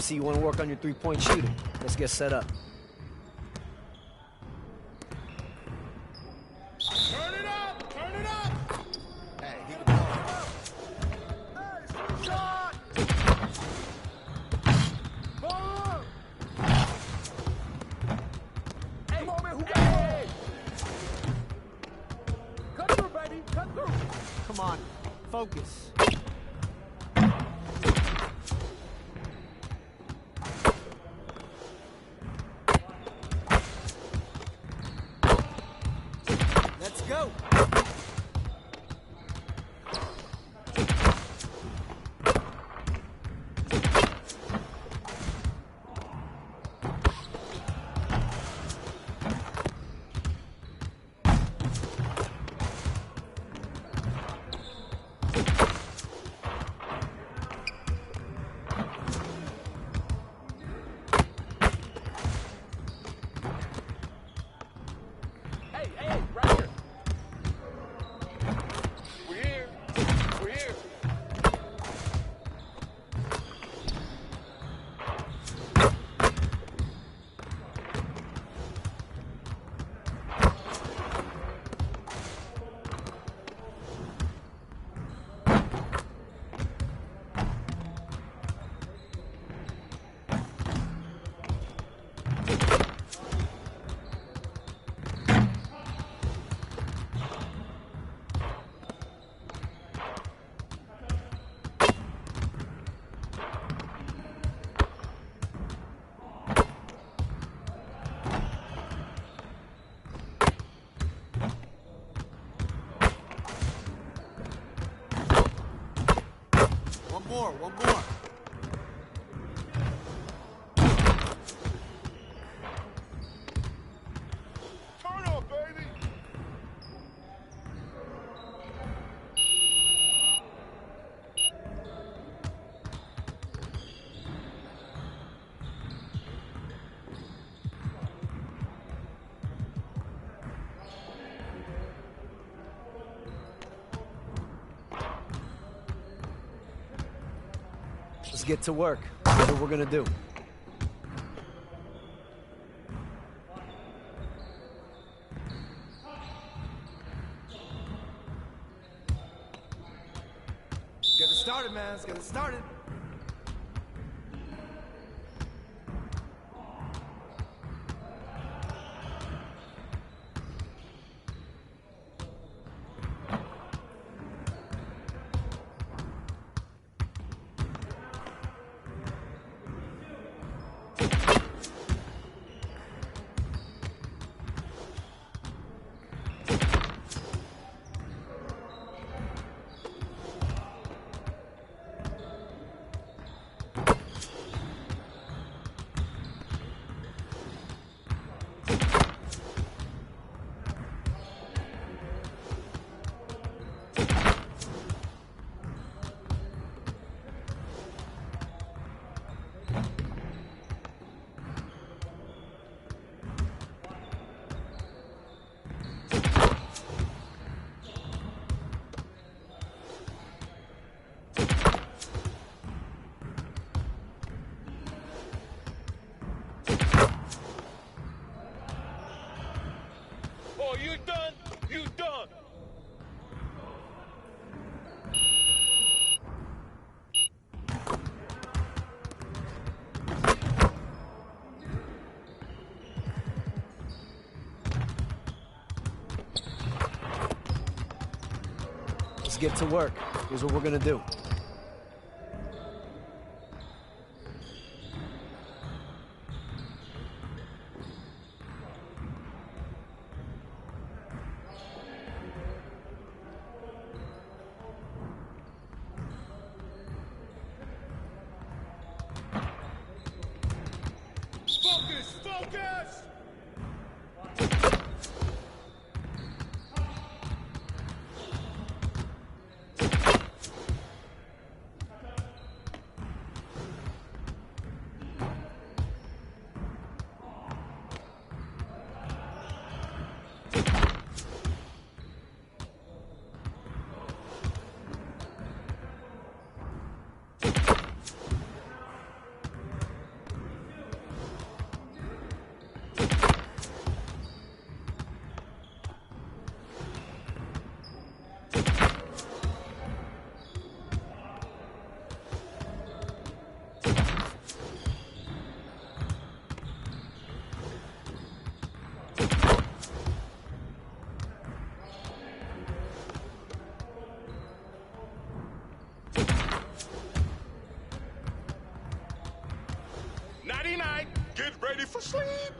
see you want to work on your three-point shooting. Let's get set up. Turn it up! Turn it up! Hey, get the ball. Hey, shot! Ball! Hey, come on, man, who got it? Cut through, baby, cut through! Come on, focus. Let's go. Hey, right here! We're here! We're here! One more. Turn up, baby! Let's get to work. Here's what we're gonna do. Get it started, man. Let's get it started. Oh, you done? You done? Let's get to work. Here's what we're gonna do. Focus! Focus! Get ready for sleep.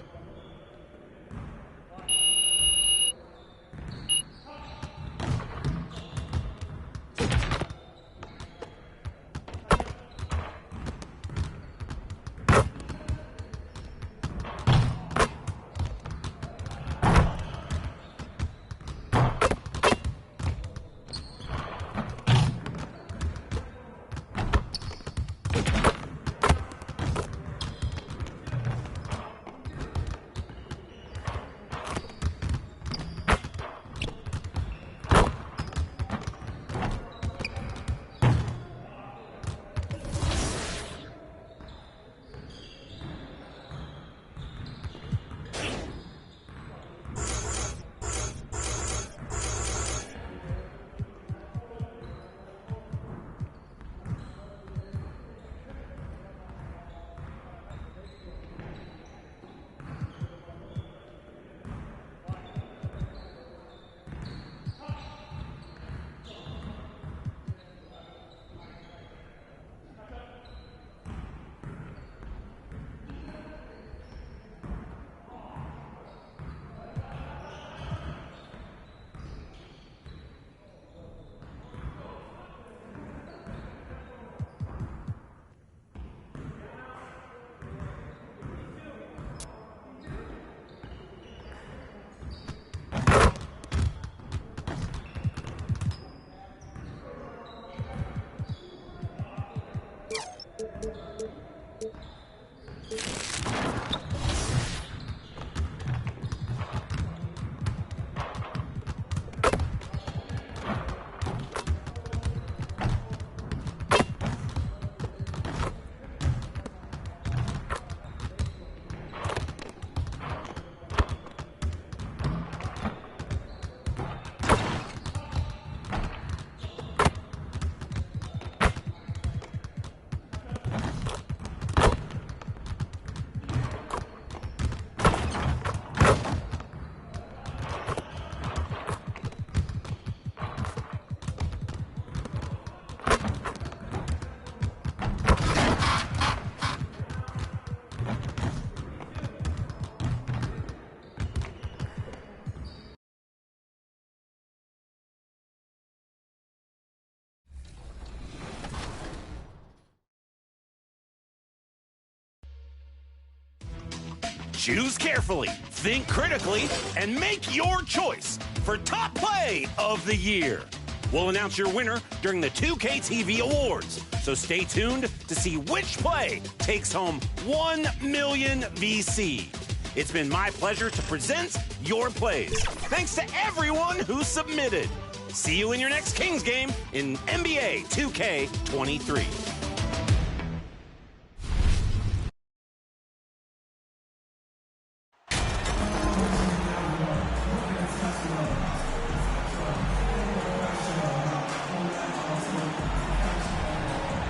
Choose carefully, think critically, and make your choice for Top Play of the Year. We'll announce your winner during the 2K TV Awards, so stay tuned to see which play takes home 1 million VC. It's been my pleasure to present your plays. Thanks to everyone who submitted. See you in your next Kings game in NBA 2K23.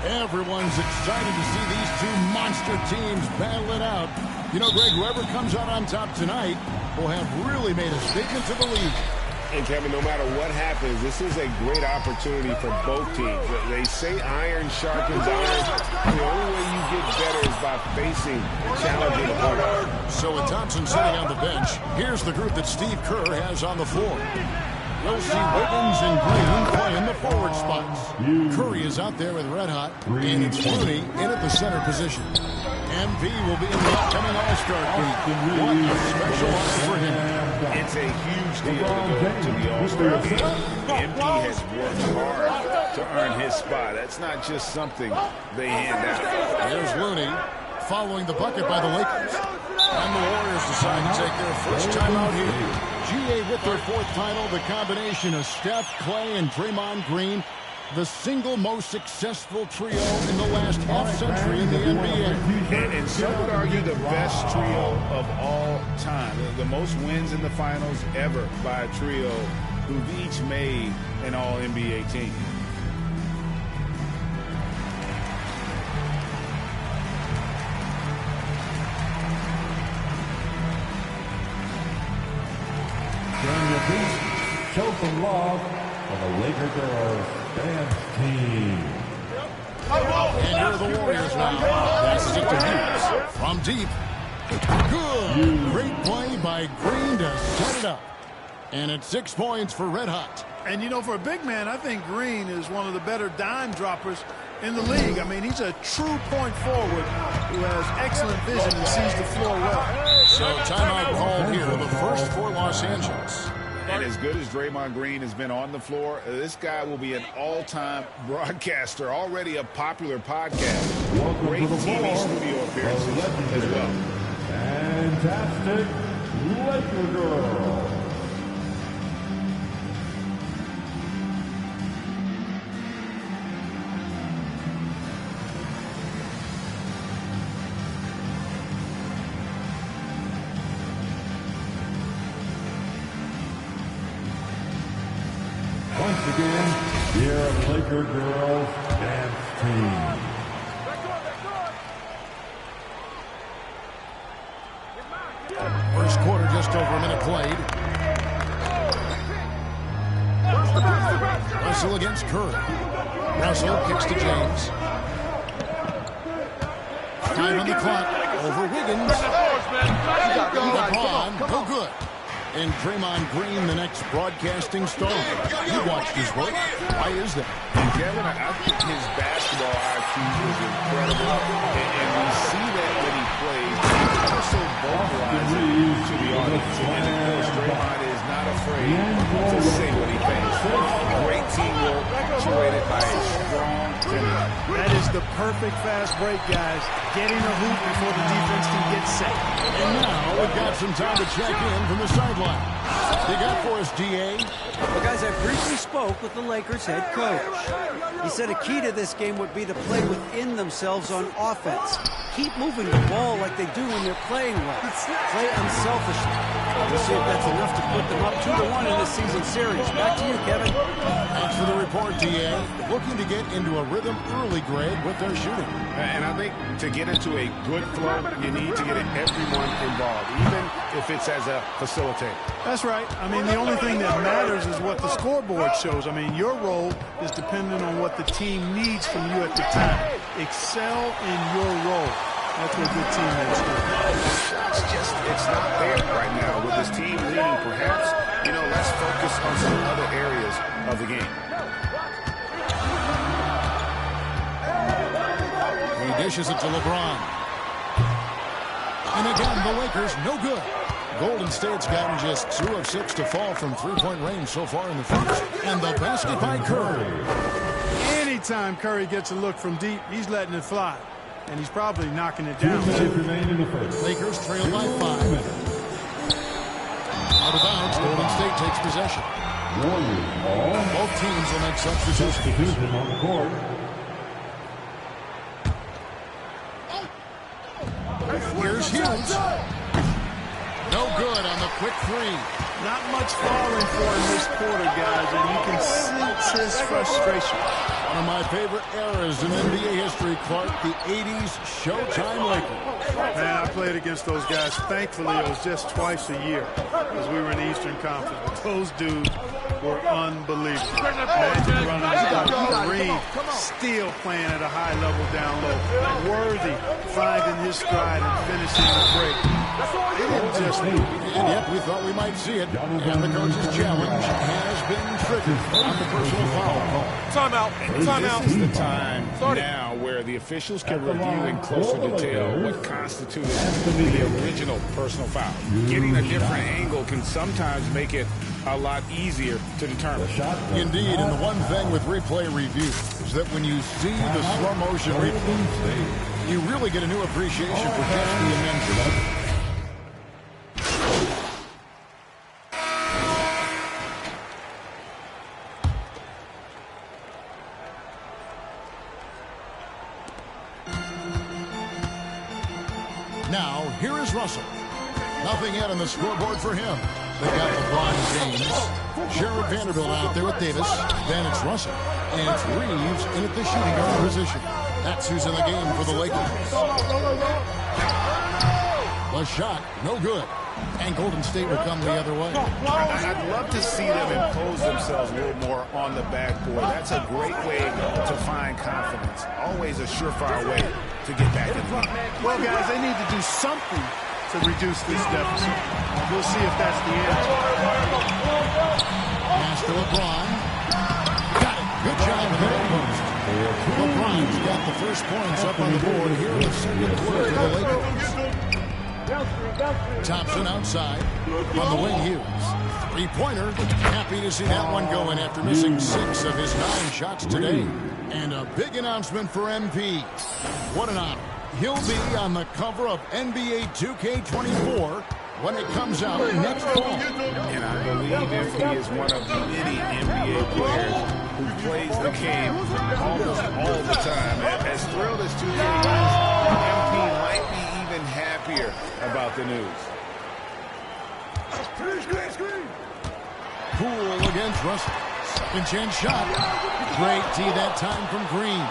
Everyone's excited to see these two monster teams battle it out. You know, Greg, whoever comes out on top tonight will have really made a statement to the league. And Kevin, no matter what happens, this is a great opportunity for both teams. They say iron sharpens iron. The only way you get better is by facing challenging opponents. So with Thompson sitting on the bench, here's the group that Steve Kerr has on the floor. You'll see Wiggins and Green playing the forward spots. Curry is out there with Red Hot, and it's Looney in at the center position. MV will be in the upcoming All-Star game. What a special honor for him. It's a huge deal to go to the All-Star game. MP has worked hard to earn his spot. That's not just something they hand out. There's Looney following the bucket by the Lakers. And the Warriors decide to take their first time out here. GA with their fourth title, the combination of Steph, Clay, and Draymond Green, the single most successful trio in the last half-century in the NBA. And some would argue the best trio of all time. The most wins in the finals ever by a trio who've each made an All-NBA team. Show some love for the Laker girls dance team. And here are the Warriors now. Passes it to Hughes. From deep. Good. Great play by Green to set it up. And it's 6 points for Red Hot. And, you know, for a big man, I think Green is one of the better dime droppers in the league. I mean, he's a true point forward who has excellent vision and sees the floor well. So timeout called here, the first for Los Angeles. And as good as Draymond Green has been on the floor, this guy will be an all-time broadcaster, already a popular podcast. Great TV studio appearances as well. Fantastic Laker girl. Once again, your Laker girls dance team. First quarter, just over a minute played. Russell against Curry. Russell kicks to James. Time on the clock. Over Wiggins. LeBron, no good. And Draymond Green, the next broadcasting star. You watched his work. Why is that? And Kevin, I think his basketball IQ is incredible. And we see that when he plays. He also vocalizes to the audience. And of course, Draymond is not afraid to say what he thinks. Great teamwork, punctuated by a strong finish. That is the perfect fast break, guys. Getting a hoop before the defense can get set. And now we've got some time to check in from the sideline. You got for us, D.A.? Well, guys, I briefly spoke with the Lakers head coach. He said a key to this game would be to play within themselves on offense. Keep moving the ball like they do when they're playing well. Play unselfishly. We'll see if that's enough to put them up 2-1 in this season series. Back to you, Kevin. Thanks for the report, D.A. Looking to get into a rhythm early, Greg, with their shooting. And I think to get into a good flow, you need to get everyone involved, even if it's as a facilitator. That's right. I mean, the only thing that matters is what the scoreboard shows. I mean, your role is dependent on what the team needs from you at the time. Excel in your role. That's what good teammates do. It's not there right now with this team leading. Perhaps, let's focus on some other areas of the game. He dishes it to LeBron. And again, the Lakers, no good. Golden State's gotten just 2 of 6 to fall from three-point range so far in the first. And the basket by Curry. Anytime Curry gets a look from deep, he's letting it fly. And he's probably knocking it down. Lakers trail by 5. Out of bounds, Golden State takes possession. Both teams will make substitutions on the court. Here's Hughes. No good on the quick three. Not much falling for in this quarter, guys, and you can sense his frustration. One of my favorite eras in NBA history, Clark, the 80s Showtime Lakers. Man, I played against those guys. Thankfully, it was just twice a year because we were in the Eastern Conference. But those dudes were unbelievable. Magic running the stuff. Kareem still playing at a high level down low. Worthy finding his stride and finishing the break. It didn't just move. And yet we thought we might see it. And the coach's challenge has been triggered on the personal foul call. Timeout. This is the time now where the officials can review in closer detail what constituted the original personal foul. Getting a different angle can sometimes make it a lot easier to determine. Indeed, and the one thing with replay review is that when you see the slow motion replay, you really get a new appreciation for just the immensity. Now, here is Russell. Nothing yet on the scoreboard for him. They got LeBron James. Sherrod Vanderbilt out there with Davis. Then it's Russell. And it's Reeves in at the shooting guard position. That's who's in the game for the Lakers. The shot, no good. And Golden State will come the other way. I'd love to see them impose themselves a little more on the backboard. That's a great way to find confidence. Always a surefire way to get back in the game. Well, guys, they need to do something to reduce this deficit. We'll see if that's the answer. Pass to LeBron. Got it. Good job there. LeBron's got the first points up on the board here in the second quarter for the Lakers. Thompson outside. On the wing, Hughes. Three-pointer. Happy to see that one going after missing 6 of his 9 shots today. And a big announcement for MP. What an honor. He'll be on the cover of NBA 2K24 when it comes out next fall. And I believe MP is one of many NBA players who plays the game almost all the time. As thrilled as 2K is, MP might be even happier about the news. Poole against Russell. Second chance shot. Great tee that time from Green.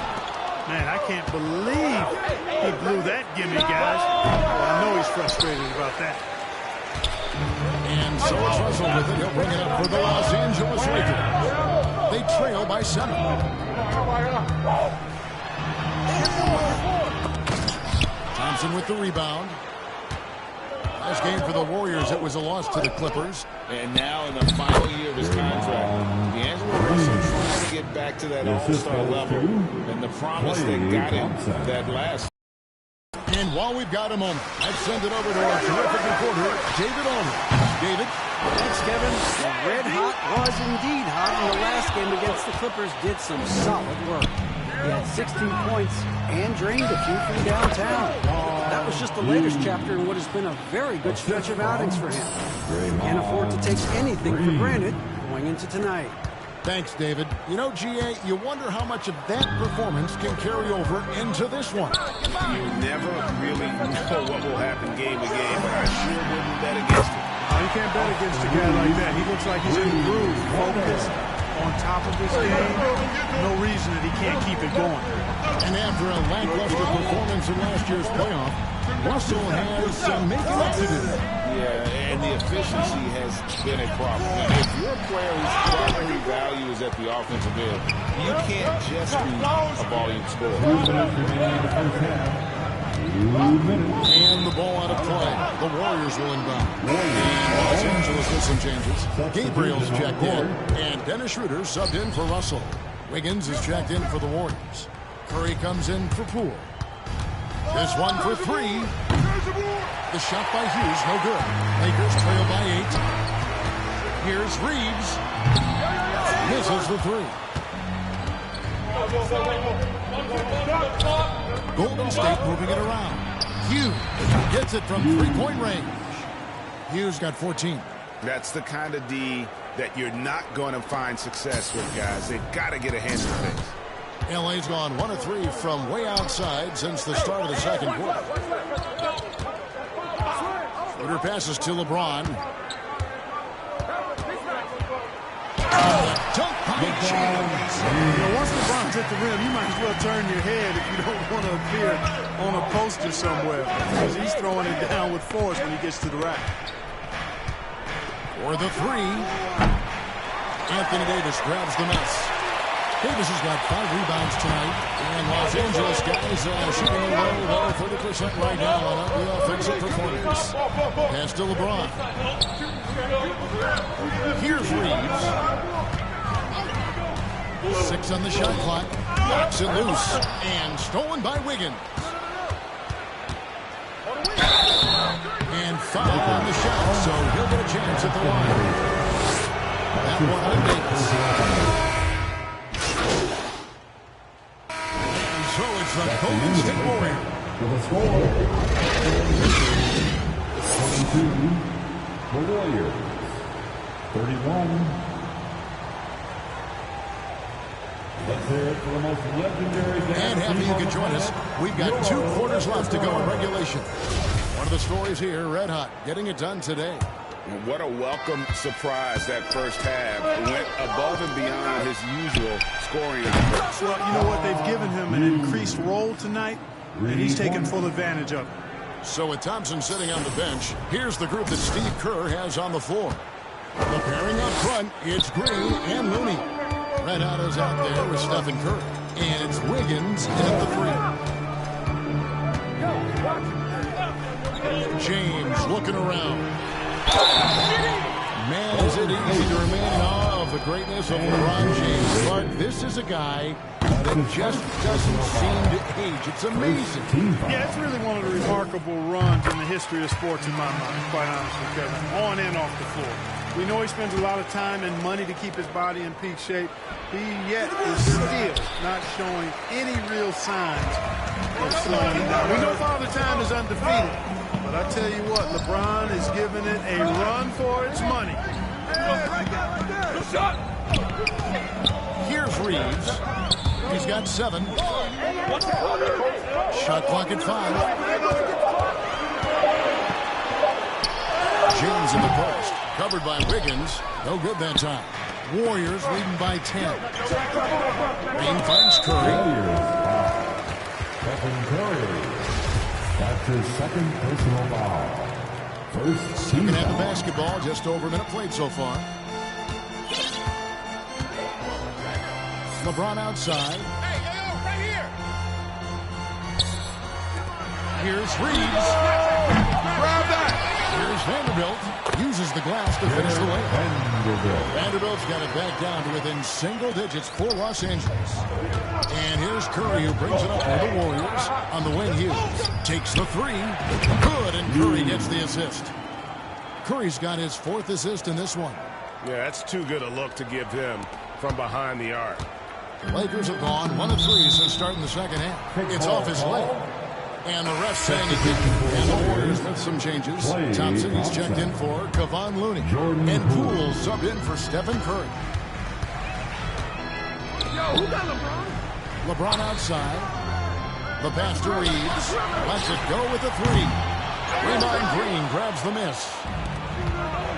Man, I can't believe he blew that gimme, guys. Well, I know he's frustrated about that. And so it's Russell with it. He'll bring it up for the Los Angeles Lakers. They trail by 7. Thompson with the rebound. Last game for the Warriors, it was a loss to the Clippers. And now in the final year of his contract, D'Angelo Russell trying to get back to that all-star level. And the promise that got him that last. And while we've got a moment, I'd send it over to our terrific reporter, David Aldridge. David? Thanks, Kevin. The red hot was indeed hot, and the last game against the Clippers did some solid work. He had 16 points and drained a few from downtown. That was just the latest chapter in what has been a very good stretch of outings for him. Can't afford to take anything for granted going into tonight. Thanks, David. You know, GA, you wonder how much of that performance can carry over into this one. You never really know what will happen game to game, but I sure wouldn't bet against it. You can't bet against a guy like that. He looks like he's in the groove, focused, on top of his game. No reason that he can't keep it going. And after a lackluster performance in last year's playoff, Russell has some making up to do. Yeah, and the efficiency has been a problem. Now, if you're a player whose primary value is at the offensive end, you can't just be a volume scorer. And the ball out of play. The Warriors will inbound. And Los Angeles with some changes. Gabriel's checked in, and Dennis Schroeder subbed in for Russell. Wiggins is checked in for the Warriors. Curry comes in for Poole. This one for 3. The shot by Hughes, no good. Lakers trail by 8. Here's Reeves. Misses the 3. Golden State moving it around. Hughes gets it from 3-point range. Hughes got 14. That's the kind of D that you're not going to find success with, guys. They've got to get a hand in things. LA's gone 1 of 3 from way outside since the start of the second quarter. Schroeder passes to LeBron. Dunk by James. Once LeBron's at the rim, you might as well turn your head if you don't want to appear on a poster somewhere, because he's throwing it down with force when he gets to the rack. For the 3. Anthony Davis grabs the miss. Davis has got 5 rebounds tonight. And Los Angeles guys shooting low, though, 30% right now on the offensive performance. Pass to LeBron. Here's Reeves. 6 on the shot clock. Knocks it loose. And stolen by Wiggins. And foul on the shot, so he'll get a chance at the line. That one on Davis. And so it's the Golden State Warriors. For the score, 22, the Warriors, 31. Let's hear it for the most legendary. And happy you could join us. We've got 2 quarters left to go in regulation. One of the stories here, red hot, getting it done today. And what a welcome surprise that first half. Went above and beyond his usual scoring efforts. Well, you know what? They've given him an increased role tonight, and he's taken full advantage of it. So with Thompson sitting on the bench, here's the group that Steve Kerr has on the floor. The pairing up front, it's Green and Looney. Red Hot is out there with Stephen Curry. And it's Wiggins at the 3. James looking around. Man, is it easy to remain in awe of the greatness of LeBron James. But this is a guy that just doesn't seem to age. It's amazing. Yeah, it's really one of the remarkable runs in the history of sports in my mind, quite honestly, Kevin. On and off the floor. We know he spends a lot of time and money to keep his body in peak shape. He yet is still not showing any real signs of slowing down. We know Father Time is undefeated, but I tell you what, LeBron is giving it a run for its money. Here's Reeves. He's got 7. Shot clock at 5. James in the post. Covered by Wiggins. No good that time. Warriors leading by 10. Green finds Curry. Stephen Curry. That's his second personal foul. First Second half of basketball. Just over a minute played so far. LeBron outside. Hey, right here. Here's Reeves. Grab that. Here's Vanderbilt. Uses the glass to finish the way. Vanderbilt's got it back down to within single digits for Los Angeles. And here's Curry, who brings it up for the Warriors. On the wing, Hughes takes the 3. Good, and Curry gets the assist. Curry's got his 4th assist in this one. Yeah, that's too good a look to give him from behind the arc. Lakers have gone 1 of 3 since starting the second half. It's off his leg. And the ref saying he didn't. And the Warriors with some changes. Thompson is checked in for Kevon Looney. And Poole subbed in for Stephen Curry. Yo, who got LeBron? LeBron outside. The pass to Reeves. Lets it go with the 3. Draymond Green grabs the miss.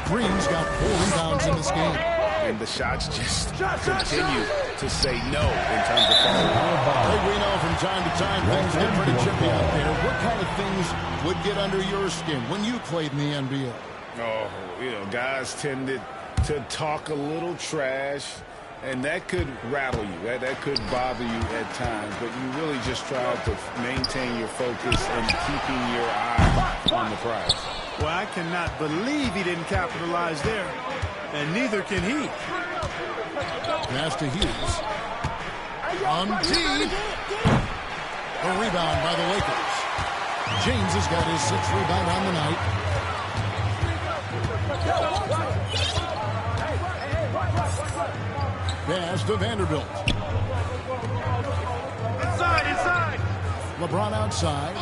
Green's got 4 rebounds in this game. And the shots just continue to say no in terms of foul. I think we know from time to time things get pretty chippy out there. What kind of things would get under your skin when you played in the NBA? Oh, guys tended to talk a little trash, and that could rattle you. That could bother you at times, but you really just try to maintain your focus and keeping your eye on the prize. Well, I cannot believe he didn't capitalize there, and neither can he. Pass to Hughes. On D. A rebound by the Lakers. James has got his 6th rebound on the night. Pass to Vanderbilt. Inside. LeBron outside.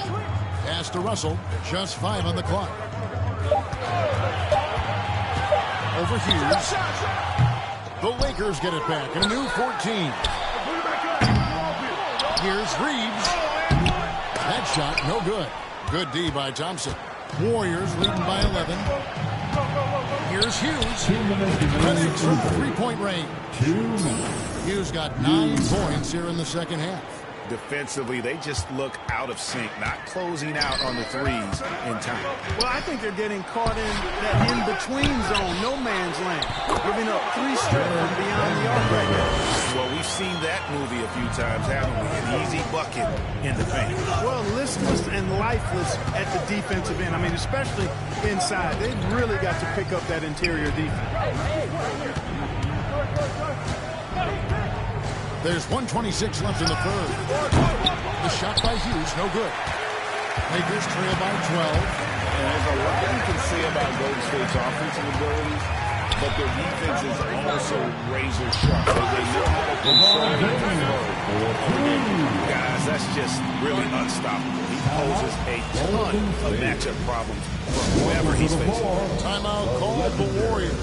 Pass to Russell. Just 5 on the clock. Over Hughes. The Lakers get it back in a new 14. Here's Reeves. That shot, no good. Good D by Thompson. Warriors leading by 11. Here's Hughes. Penix from 3-point range. Hughes got 9 points here in the second half. Defensively, they just look out of sync, not closing out on the threes in time. Well, I think they're getting caught in that in-between zone, no man's land, giving up 3 straight from beyond the arc right now. Well, we've seen that movie a few times, haven't we? An easy bucket in the paint. Well, listless and lifeless at the defensive end. I mean, especially inside. They've really got to pick up that interior defense. There's 1:26 left in the third. The shot by Hughes, no good. Lakers trail by 12. And there's a lot you can say about Golden State's offensive abilities, but their defense is also razor sharp. They know how to control the flow. Guys, that's just really unstoppable. He poses a ton of matchup problems for whoever he's facing. Timeout called the Warriors.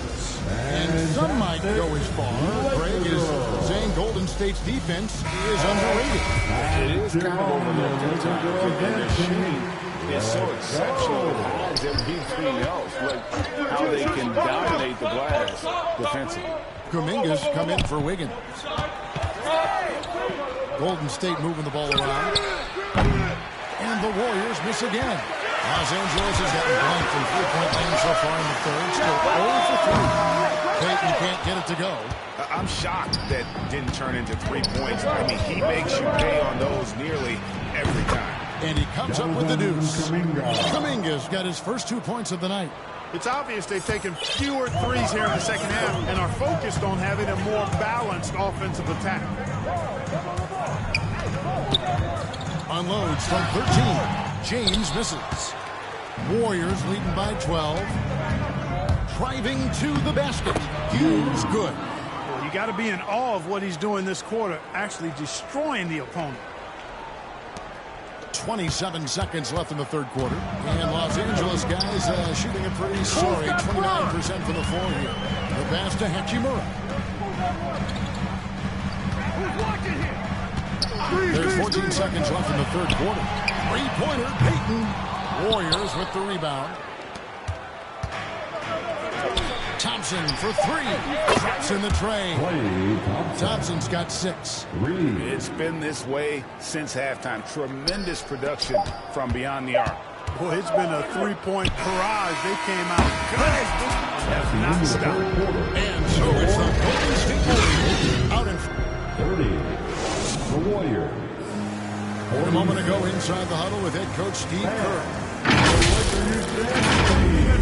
And some might go as far, Greg, is saying Golden State's defense is underrated. It is kind of overlooked at times. And their shooting is so exceptional. It hides everything else, like how they can dominate the glass defensively. Kuminga's come in for Wiggins. Golden State moving the ball around. And the Warriors miss again. Los Angeles has gotten blanked from 3-point land so far in the third. Still 0 for 3. Payton can't get it to go. I'm shocked that didn't turn into 3 points. I mean, he makes you pay on those nearly every time. And he comes up with the deuce. Kuminga's got his first 2 points of the night. It's obvious they've taken fewer threes here in the second half and are focused on having a more balanced offensive attack. Unloads from 13. James misses. Warriors leading by 12. Driving to the basket. Hughes good. Well, you got to be in awe of what he's doing this quarter, actually destroying the opponent. 27 seconds left in the third quarter. And Los Angeles guys shooting a pretty sorry 29% from the floor here. The pass to Hachimura. There's 14 seconds left in the third quarter. Three-pointer, Payton. Warriors with the rebound. Thompson for three. Drops in the tray. Thompson's got 6. It's been this way since halftime. Tremendous production from beyond the arc. Boy, it's been a three-point barrage. They came out good. Have not stopped. And so it's the Golden State Warriors out in 30. The Warriors. A moment ago inside the huddle with head coach Steve Kerr.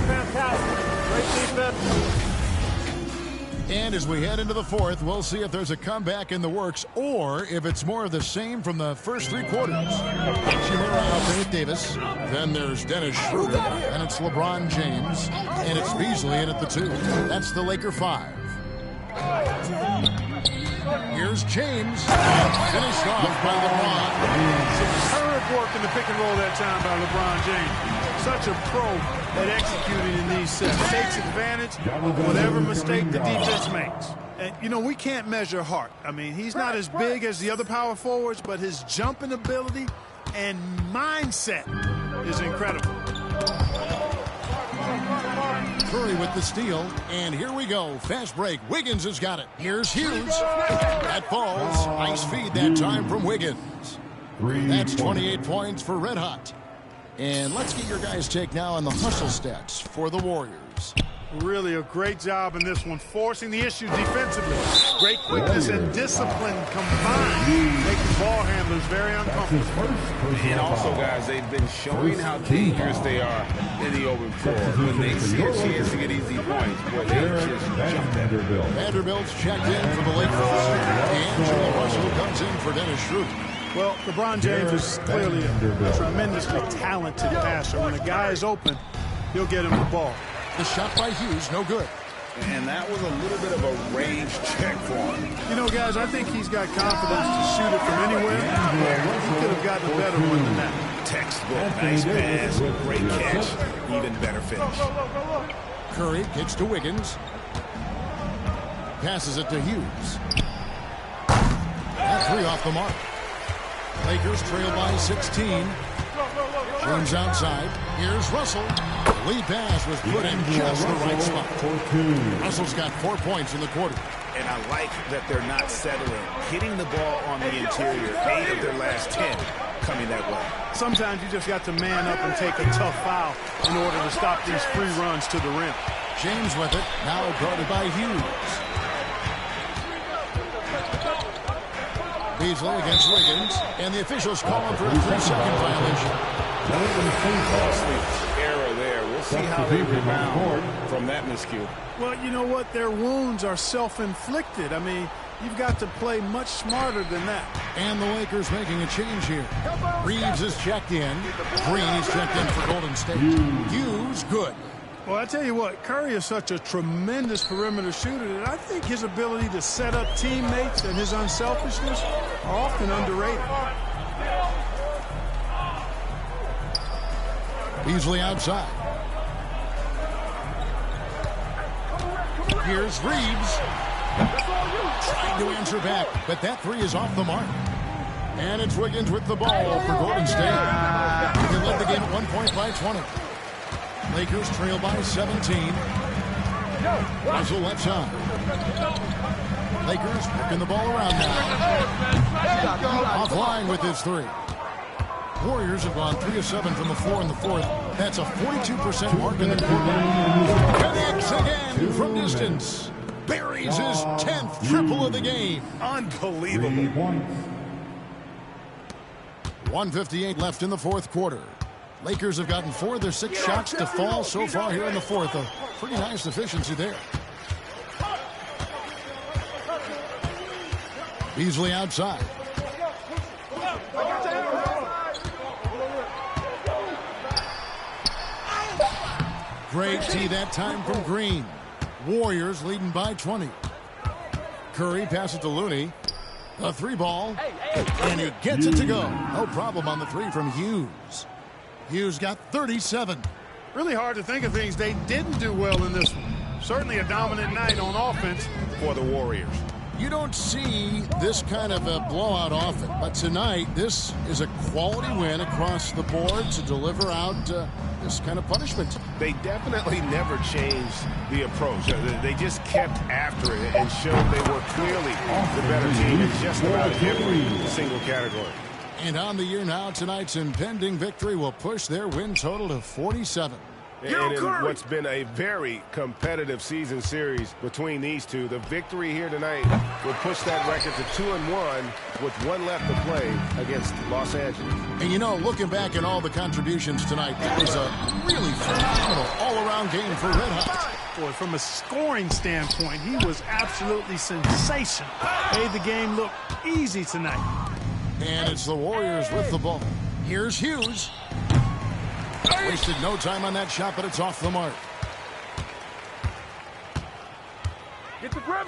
Fantastic. Great defense. And as we head into the fourth, we'll see if there's a comeback in the works or if it's more of the same from the first 3 quarters. Hachimura out there with Davis. Then there's Dennis Schroeder. And it's LeBron James. And it's Beasley in at the 2. That's the Laker 5. Here's James. Finished off by LeBron. Superb work in the pick and roll that time by LeBron James. Such a pro at executing in these sets. Takes advantage of whatever mistake the defense makes. And, you know, we can't measure heart. I mean, he's not as big as the other power forwards, but his jumping ability and mindset is incredible. Curry with the steal, and here we go. Fast break. Wiggins has got it. Here's Hughes. That falls. Nice feed that time from Wiggins. That's 28 points for Red Hot. And let's get your guys' take now on the hustle stats for the Warriors. Really a great job in this one, forcing the issue defensively. Great quickness and discipline combined, making ball handlers very uncomfortable. And also, guys, they've been showing how dangerous they are in the open floor. When they see a chance to get easy points, boy, they just jump at it. Vanderbilt's checked in for the Lakers. Angelo Russell comes in for Dennis Schroeder. Well, LeBron James is clearly a tremendously talented passer. When a guy is open, he'll get him the ball. The shot by Hughes, no good. And that was a little bit of a range check for him. You know, guys, I think he's got confidence to shoot it from anywhere. He could have gotten a better one than that. Textbook, nice pass, great catch, even better finish. Curry kicks to Wiggins. Passes it to Hughes. That 3 off the mark. Lakers trail by 16. James outside. Here's Russell. The lead pass was put in just the right spot. Russell's got 4 points in the quarter. And I like that they're not settling. Hitting the ball on the interior, 8 of their last 10 coming that way. Sometimes you just got to man up and take a tough foul in order to stop these free runs to the rim. James with it. Now guarded by Hughes. Beasley against Wiggins, and the officials call him for a 3-second violation. Error there. We'll see how they rebound from that miscue. Well, you know what? Their wounds are self-inflicted. I mean, you've got to play much smarter than that. And the Lakers making a change here. Reeves is checked in. Green is checked in for Golden State. Hughes, good. Well, I tell you what, Curry is such a tremendous perimeter shooter that I think his ability to set up teammates and his unselfishness are often underrated. Beasley outside. Here's Reeves. Trying to answer back, but that 3 is off the mark. And it's Wiggins with the ball for Golden State. They led the game at 1 point by 20. Lakers trail by 17. Russell left side. Lakers working the ball around now. Offline with his 3. Warriors have gone 3 of 7 from the floor in the fourth. That's a 42% mark in the quarter. Connects again from distance. Buries his 10th triple of the game. Unbelievable. 1:58 left in the fourth quarter. Lakers have gotten 4 of their 6 shots to fall so far here in the fourth. A pretty nice efficiency there. Beasley outside. Great tee that time from Green. Warriors leading by 20. Curry passes to Looney. A 3-ball. And he gets it to go. No problem on the 3 from Hughes. Hughes got 37. Really hard to think of things they didn't do well in this one. Certainly a dominant night on offense For the Warriors. You don't see this kind of a blowout often, but tonight this is a quality win across the board to deliver out this kind of punishment. They definitely never changed the approach. They just kept after it and showed they were clearly the better team in just about every single category. And on the year now, tonight's impending victory will push their win total to 47. And in what's been a very competitive season series between these two, the victory here tonight will push that record to 2-1 with 1 left to play against Los Angeles. And you know, looking back at all the contributions tonight, it was a really phenomenal all-around game for Red Hot. Boy, from a scoring standpoint, he was absolutely sensational. Made the game look easy tonight. And it's the Warriors with the ball. Here's Hughes. Wasted no time on that shot, but it's off the mark.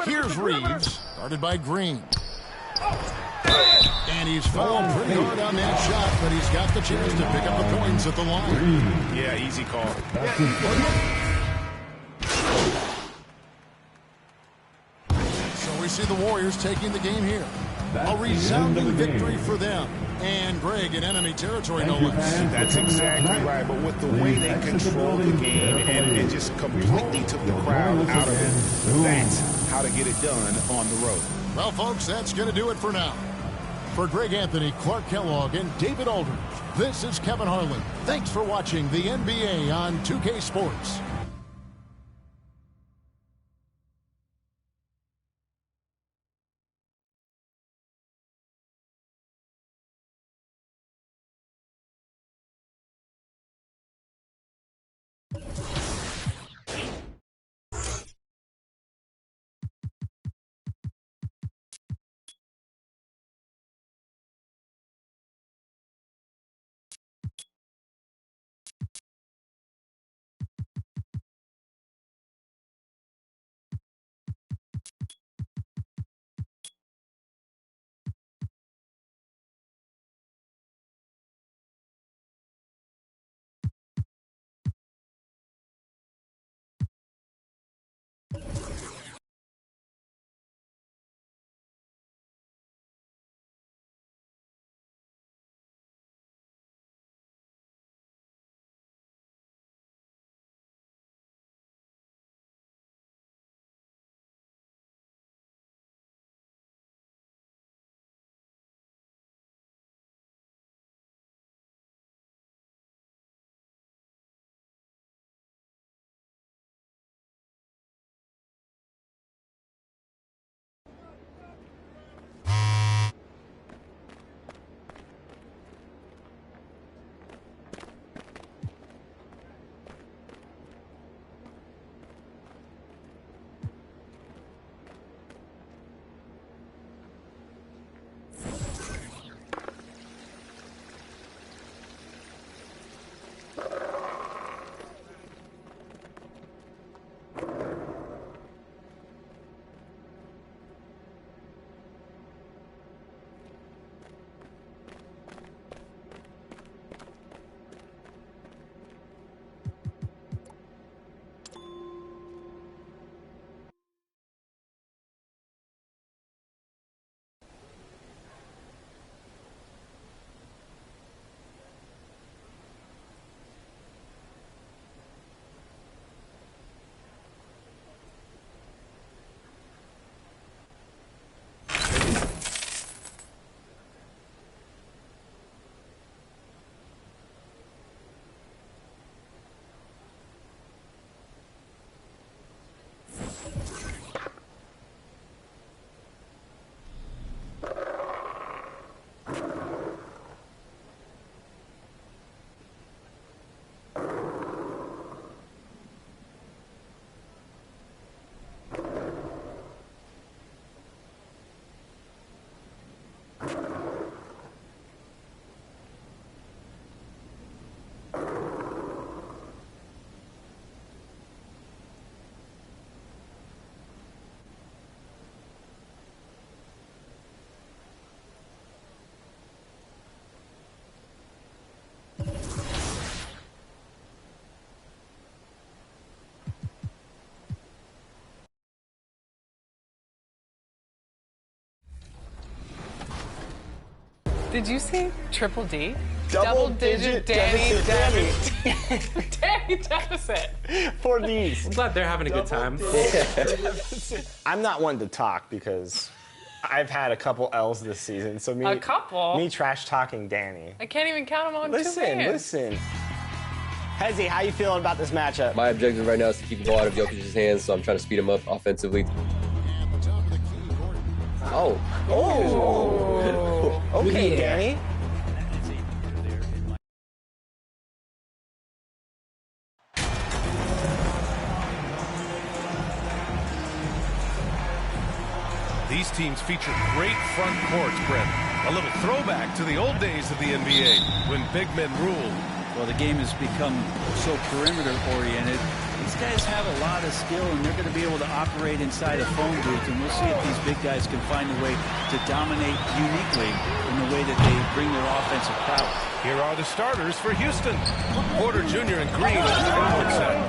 Here's Reeves, guarded by Green. And he's fouled pretty hard on that shot, but he's got the chance to pick up the points at the line. Yeah, easy call. So we see the Warriors taking the game here. A resounding victory for them. And Greg in enemy territory, no less. That's exactly right. But with the way they controlled the game and just completely took the crowd out of it, that's how to get it done on the road. Well, folks, that's going to do it for now. For Greg Anthony, Clark Kellogg, and David Aldridge, this is Kevin Harlan. Thanks for watching the NBA on 2K Sports. Did you say triple D? Double-digit Danny deficit. Danny deficit. 4 Ds. I'm glad they're having a good time. I'm not one to talk because I've had a couple L's this season. So A couple? Me trash talking Danny. I can't even count them on 2 hands. Listen. Hezzy, how you feeling about this matchup? My objective right now is to keep the ball out of Jokic's hands, so I'm trying to speed him up offensively. Oh. Okay, Danny. These teams feature great front courts, Brent. A little throwback to the old days of the NBA when big men ruled. Well, the game has become so perimeter-oriented. These guys have a lot of skill, and they're going to be able to operate inside a phone booth, and we'll see if these big guys can find a way to dominate uniquely in the way that they bring their offensive prowess. Here are the starters for Houston. Porter Jr. and Green at the forward set.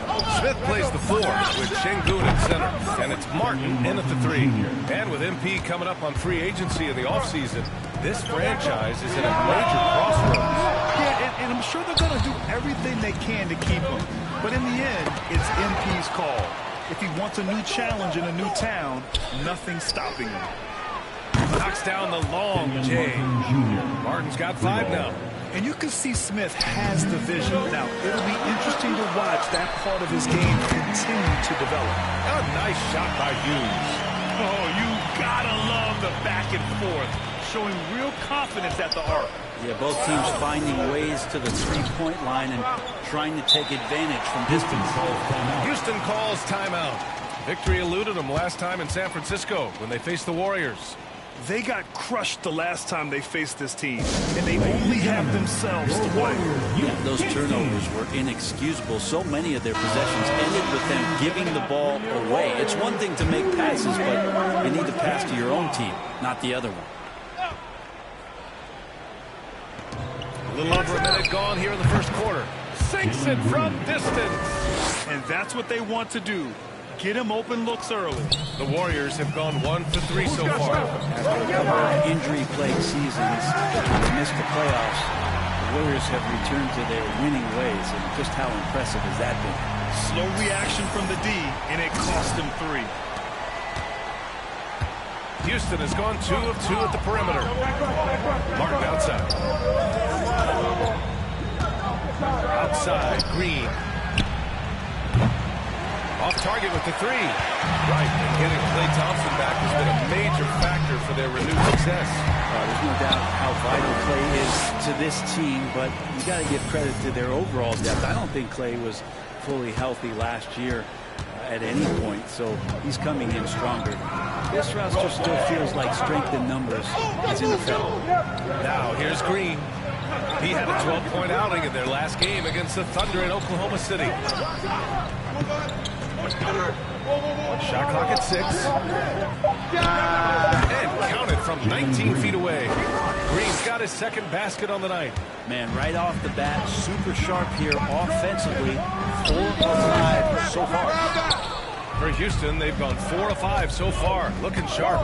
Smith plays the 4 with Şengün at center. And it's Martin in at the 3. And with MP coming up on free agency in the offseason, this franchise is at a major crossroads. Yeah, and I'm sure they're going to do everything they can to keep him. But in the end, it's MP's call. If he wants a new challenge in a new town, nothing's stopping him. Knocks down the long J. Martin's got 5 now. And you can see Smith has the vision. Now, it'll be interesting to watch that part of his game continue to develop. A nice shot by Hughes. Oh, you gotta love the back and forth, showing real confidence at the arc. Yeah, both teams finding ways to the three-point line and trying to take advantage from distance. Houston calls timeout. Victory eluded them last time in San Francisco when they faced the Warriors. They got crushed the last time they faced this team, and they only have themselves to blame. Yeah, those turnovers were inexcusable. So many of their possessions ended with them giving the ball away. It's one thing to make passes, but you need to pass to your own team, not the other one. A little over a minute gone here in the first quarter. Sinks it from distance. And that's what they want to do. Get him open looks early. The Warriors have gone 1 for 3 so far. After a couple of injury-plagued seasons, they missed the playoffs. The Warriors have returned to their winning ways, and just how impressive has that been? Slow reaction from the D, and it cost them 3. Houston has gone 2 of 2 at the perimeter. Martin outside. Outside, Green. Off target with the 3. Right, and getting Klay Thompson back has been a major factor for their renewed success. There's no doubt how vital Klay is to this team, but you got to give credit to their overall depth. I don't think Klay was fully healthy last year at any point, so he's coming in stronger. This roster still feels like strength in numbers is in effect. Now here's Green. He had a 12-point outing in their last game against the Thunder in Oklahoma City. Shot clock at 6. And counted from 19 feet away. Green's got his second basket on the night. Man, right off the bat, super sharp here offensively. 4 of 5 so far. For Houston, they've gone 4 of 5 so far. Looking sharp.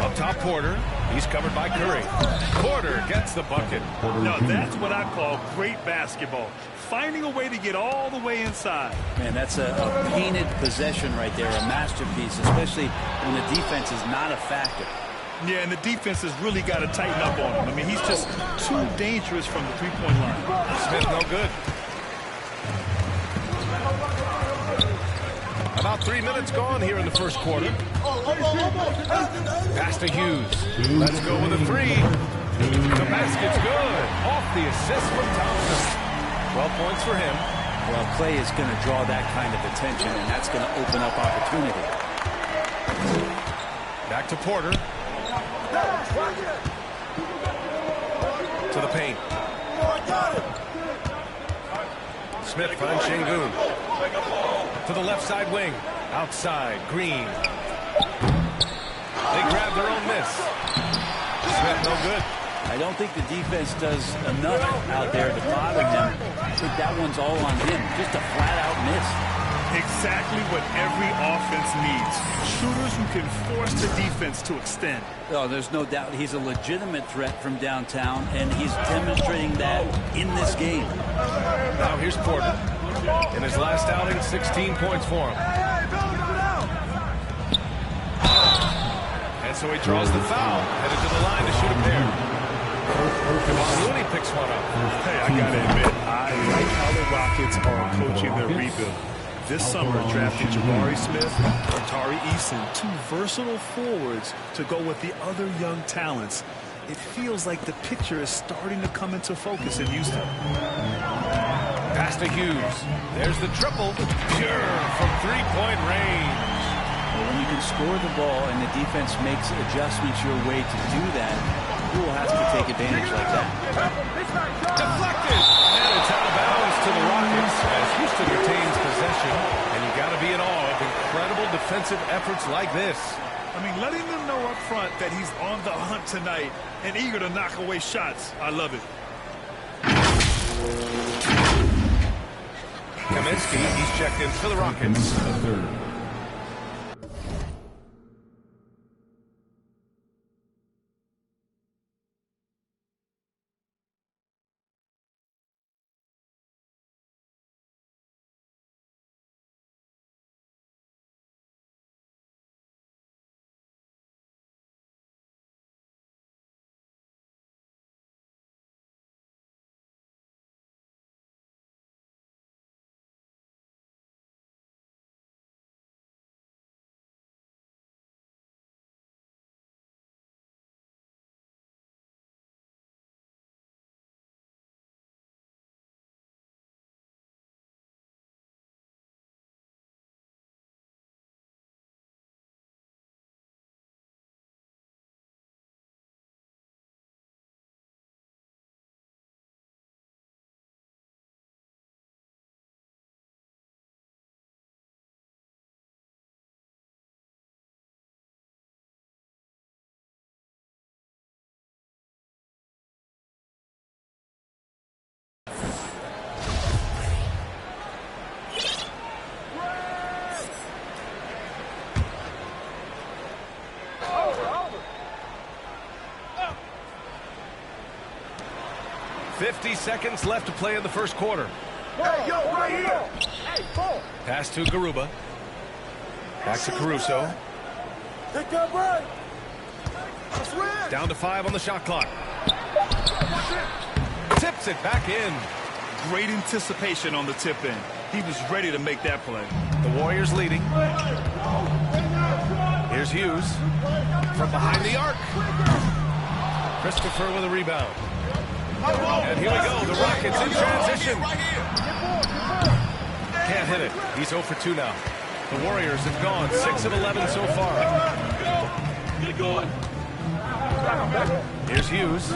Up top, Porter. He's covered by Curry. Porter gets the bucket. Now, that's what I call great basketball. Finding a way to get all the way inside. Man, that's a painted possession right there, a masterpiece, especially when the defense is not a factor. Yeah, and the defense has really got to tighten up on him. I mean, he's just too dangerous from the three-point line. Smith, no good. About 3 minutes gone here in the first quarter. Pass to Hughes. Let's go with a 3. The basket's good. Off the assist from Thompson. 12 points for him. Well, Klay is going to draw that kind of attention, and that's going to open up opportunity. Back to Porter. To the paint. Smith finds Şengün. To the left side wing. Outside, Green. They grab their own miss. Smith, no good. I don't think the defense does enough out there to bother him. I think that one's all on him. Just a flat-out miss. Exactly what every offense needs. Shooters who can force the defense to extend. Oh, there's no doubt he's a legitimate threat from downtown, and he's demonstrating that in this game. Now here's Porter. In his last outing, 16 points for him. And so he draws the foul, headed to the line to shoot a pair. Looney picks one up. Hey, I gotta admit, I like how the Rockets are approaching their rebuild. This summer, drafted Jabari Smith and Tari Eason, two versatile forwards to go with the other young talents. It feels like the picture is starting to come into focus in Houston. Pass to Hughes. There's the triple. Pure from three-point range. Well, when you can score the ball and the defense makes adjustments your way to do that, you will have to take advantage like that. Deflected. And it's out of bounds to the Rockets as Houston retains possession. And you got to be in awe of incredible defensive efforts like this. I mean, letting them know up front that he's on the hunt tonight and eager to knock away shots. I love it. Kaminsky, he's checked in for the Rockets. Third. 50 seconds left to play in the first quarter. Hey, yo, right here. Hey, ball. Pass to Garuba. Back to Caruso. Take that break. Down to 5 on the shot clock. Tips it back in. Great anticipation on the tip in. He was ready to make that play. The Warriors leading. Here's Hughes from behind the arc. Christopher with a rebound. And here we go. The Rockets in transition. Can't hit it. He's 0 for 2 now. The Warriors have gone 6 of 11 so far. Here's Hughes.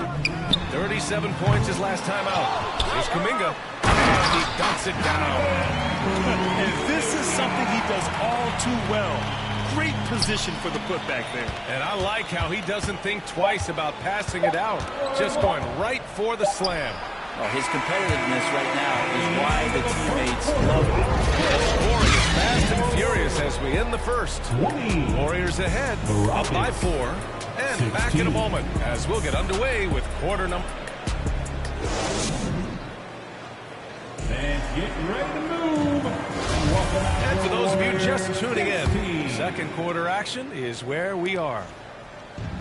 37 points his last time out. Here's Kuminga. And he dunks it down. And this is something he does all too well. Great position for the putback there. And I like how he doesn't think twice about passing it out. Just going right for the slam. Well, his competitiveness right now is why the teammates love him. The scoring is fast and furious as we end the first. Warriors ahead, up by 4. And back in a moment as we'll get underway with quarter number. And getting ready to move. And for those of you just tuning in, second quarter action is where we are.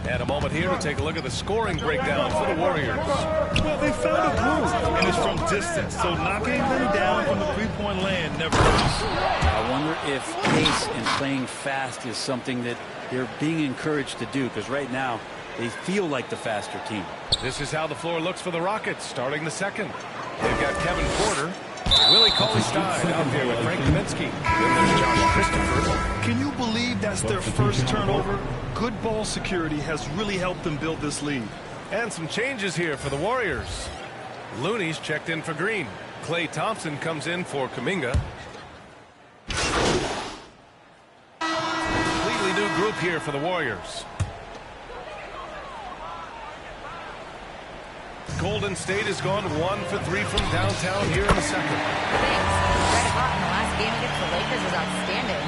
And a moment here to take a look at the scoring breakdown for the Warriors. Well, they found a groove, and it's from distance, so knocking them down from the three-point land never hurts. I wonder if pace and playing fast is something that they're being encouraged to do, because right now they feel like the faster team. This is how the floor looks for the Rockets starting the second. They've got Kevin Porter, Willie Cauley-Stein out there with Frank Kaminsky. Then there's Josh Christopher. Can you believe that's their first turnover? Good ball security has really helped them build this lead. And some changes here for the Warriors. Looney's checked in for Green. Klay Thompson comes in for Kuminga. Completely new group here for the Warriors. Golden State has gone 1 for 3 from downtown here in the second. Thanks. Red hot in the last game against the Lakers was outstanding.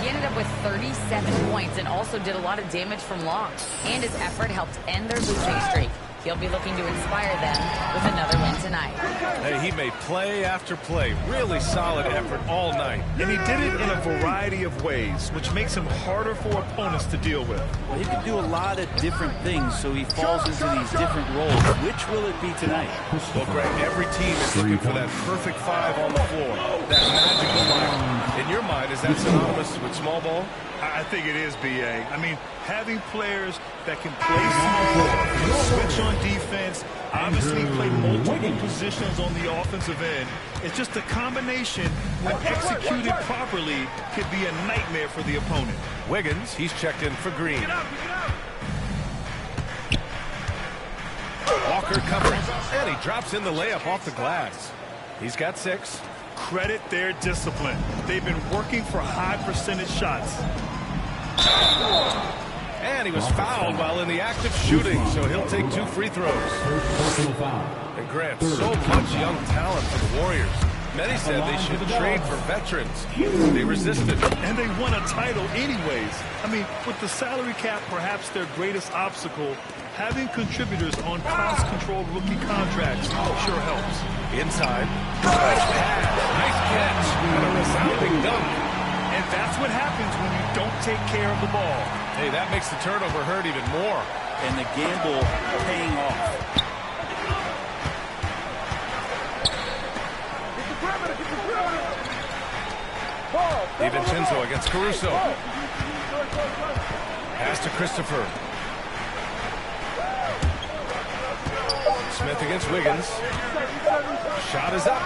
He ended up with 37 points and also did a lot of damage from long. And his effort helped end their losing streak. He'll be looking to inspire them with another win tonight. Hey, he made play after play. Really solid effort all night. And he did it in a variety of ways, which makes him harder for opponents to deal with. Well, he can do a lot of different things, so he falls into these different roles. Which will it be tonight? Well, Greg, every team is looking for that perfect 5 on the floor. That magical line. In your mind, is that synonymous with small ball? I think it is, B.A. I mean, having players that can play small ball, can switch on defense, obviously play multiple positions on the offensive end. It's just a combination, when executed properly, could be a nightmare for the opponent. Wiggins, he's checked in for Green. Walker covers, and he drops in the layup off the glass. He's got 6. Credit their discipline. They've been working for high percentage shots. And he was fouled while in the act of shooting, so he'll take 2 free throws. And Grant, so much young talent for the Warriors. Many said they should trade for veterans. They resisted. And they won a title anyways. I mean, with the salary cap perhaps their greatest obstacle, having contributors on cost-controlled rookie contracts sure helps. Inside. Nice pass. Nice catch. And a resounding dunk. And that's what happens when you don't take care of the ball. Hey, that makes the turnover hurt even more. And the gamble paying off. DiVincenzo against Caruso. Pass to Christopher. Smith against Wiggins. Shot is up.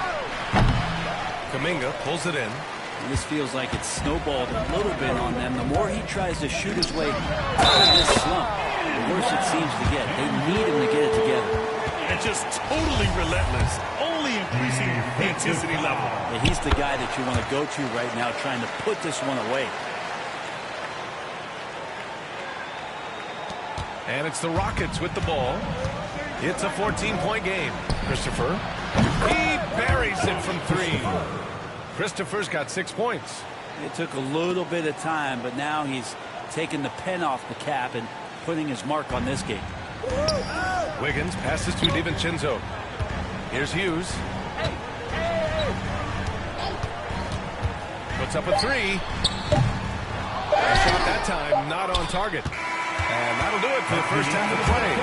Kuminga pulls it in. And this feels like it's snowballed a little bit on them. The more he tries to shoot his way out of this slump, the worse it seems to get. They need him to get it together. And just totally relentless, only increasing the intensity level. And he's the guy that you want to go to right now, trying to put this one away. And it's the Rockets with the ball. It's a 14-point game. Christopher. He buries it from 3. Christopher's got 6 points. It took a little bit of time, but now he's taking the pen off the cap and putting his mark on this game. Wiggins passes to DiVincenzo. Here's Hughes. Puts up a 3. A shot that time not on target. And that'll do it for the first half of The play.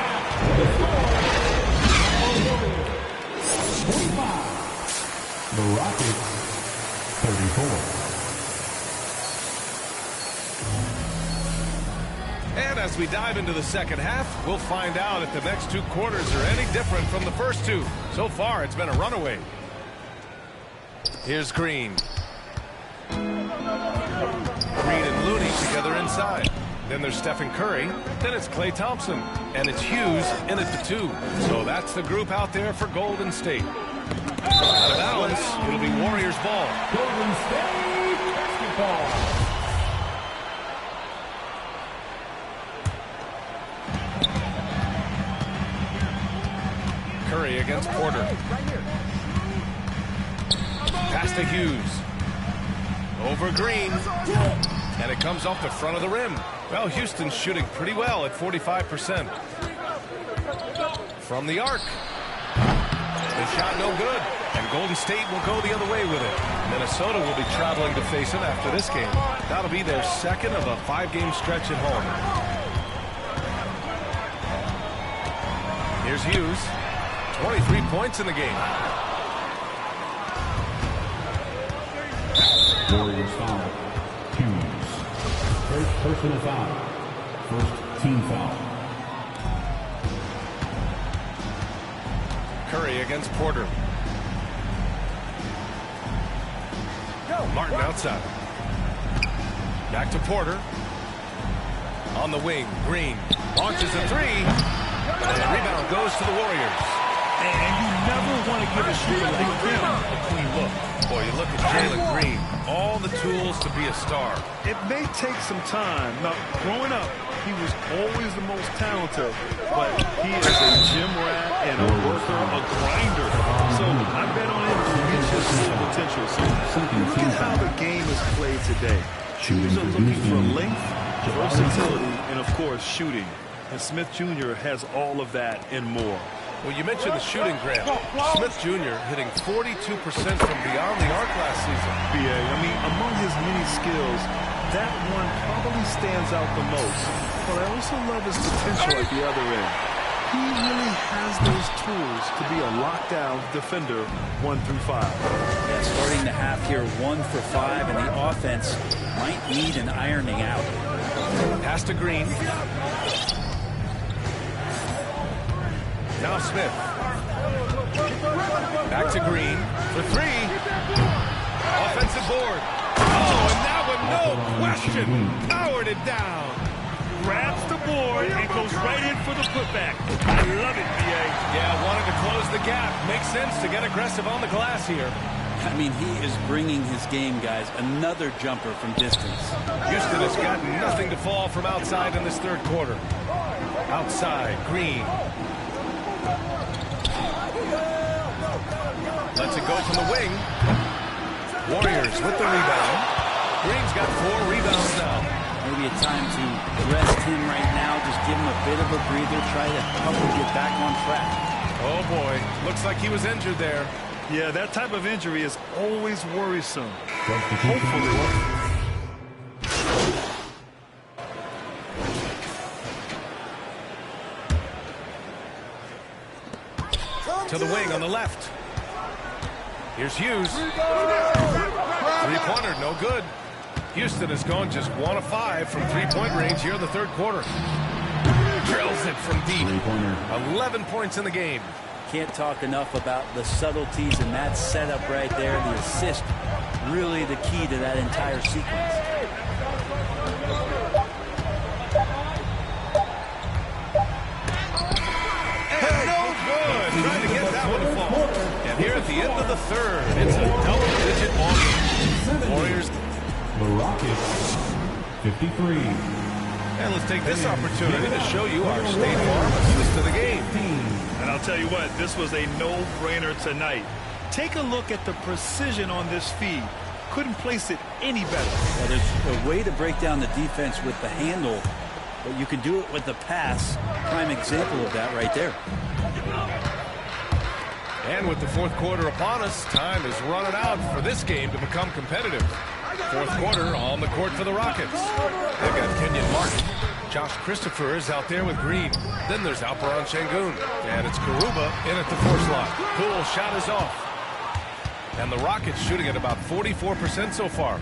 Rockets 34. And as we dive into the second half, we'll find out if the next 2 quarters are any different from the first 2. So far, it's been a runaway. Here's Green. Green and Looney together inside. Then there's Stephen Curry. Then it's Klay Thompson. And it's Hughes in it to 2. So that's the group out there for Golden State. Out of bounds, it'll be Warriors ball. Golden State basketball. Curry against Porter. Pass to Hughes. Over Green. And it comes off the front of the rim. Well, Houston's shooting pretty well at 45%. From the arc. The shot no good. And Golden State will go the other way with it. Minnesota will be traveling to face him after this game. That'll be their second of a 5-game stretch at home. Here's Hughes. 23 points in the game. Warriors foul. Hughes. First personal foul. First team foul. Curry against Porter. Martin outside. Back to Porter. On the wing, Green launches a 3. And the rebound goes to the Warriors. And you never want to give a shooter like him a clean look. Boy, you look at Jalen Green. All the tools to be a star. It may take some time. Now, growing up, he was always the most talented, but he is a gym rat and a worker, a grinder. So I bet on him to reach his potential. So look at how the game is played today. Teams are looking for length, versatility, and, of course, shooting. And Smith Jr. has all of that and more. Well, you mentioned the shooting, Grant. Smith Jr. hitting 42% from beyond the arc last season. BA, I mean, among his many skills, that one probably stands out the most. But I also love his potential at the other end. He really has those tools to be a lockdown defender 1 through 5. Yeah, starting the half here 1 for 5, and the offense might need an ironing out. Pass to Green. Now Smith. Back to Green for 3. Offensive board. Oh, and that one, no question, powered it down. Grabs the board and goes right in for the putback. I love it, BA. Yeah, wanted to close the gap. Makes sense to get aggressive on the glass here. I mean, he is bringing his game, guys. Another jumper from distance. Houston has got nothing to fall from outside in this third quarter. Outside, Green. Lets it go from the wing. Warriors with the rebound. Green's got 4 rebounds now. Maybe a time to rest him right now. Just give him a bit of a breather. Try to help him get back on track. Oh, boy. Looks like he was injured there. Yeah, that type of injury is always worrisome. Hopefully. To the wing on the left. Here's Hughes. Three-pointer, no good. Houston has gone just 1 of 5 from three-point range here in the third quarter. Drills it from deep. 11 points in the game. Can't talk enough about the subtleties in that setup right there. The assist, really the key to that entire sequence. And no good. Trying to get that one to fall. And here at the end of the third, it's a double-digit ball game. Warriors. The Rockets, 53. And let's take this opportunity to show you our State Farm assist to the game. And I'll tell you what, this was a no-brainer tonight. Take a look at the precision on this feed. Couldn't place it any better. Well, there's a way to break down the defense with the handle, but you can do it with the pass. Prime example of that right there. And with the fourth quarter upon us, time is running out for this game to become competitive. Fourth quarter on the court for the Rockets. They've got Kenyon Martin. Josh Christopher is out there with Green. Then there's Alperon Şengün. And it's Garuba in at the 4 slot. Poole shot is off. And the Rockets shooting at about 44% so far.